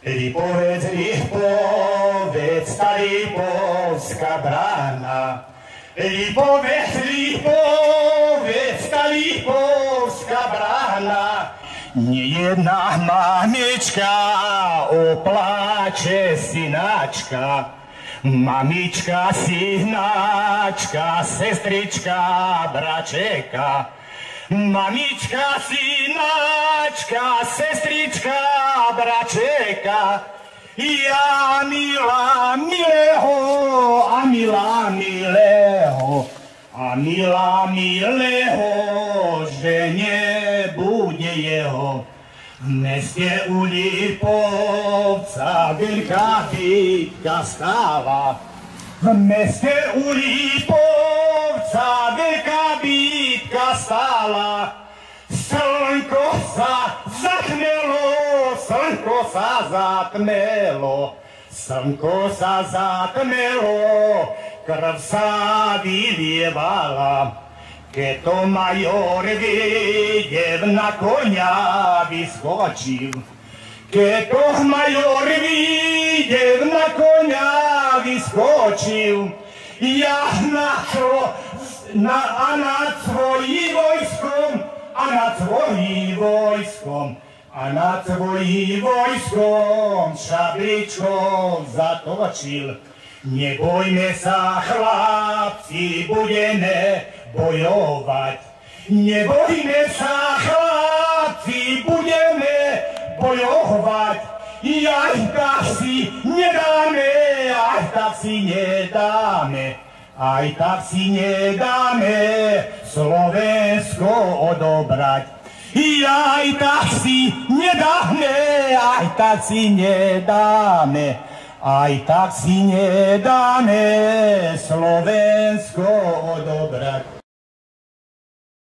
Lipovec, Lipovec, tá Lipovská brána. Lipovec, Lipovec, tá Lipovská brána. Nejedná mamička opláče synáčka. Mamička, synáčka, sestrička, bračeka. Mamička, synáčka, sestrička, bračeka. Ja milá milého, a milá milého, a milá milého, že nebude jeho. V meste u Lipovca veľká bitka stáva. V meste u Lipovca veľká bitka stála. Slnko sa zatmelo, slnko sa zatmelo, slnko sa zatmelo, krv sa vylievala. Keď to major vidiev na konia vyskočil, keď to major vidiev na konia vyskočil, ja nad svojím vojskom, a nad svojím vojskom, a nad svojím vojskom šabličkou zatočil. Nebojme sa, chlapci, budeme bojovať. Nebojme sa, chlapci, budeme bojovať. Aj tak si nedáme, aj tak si nedáme, aj tak si nedáme Slovensko odobrať. Aj tak si nedáme, aj tak si nedáme, aj tak si nedáme Slovensko odobrať.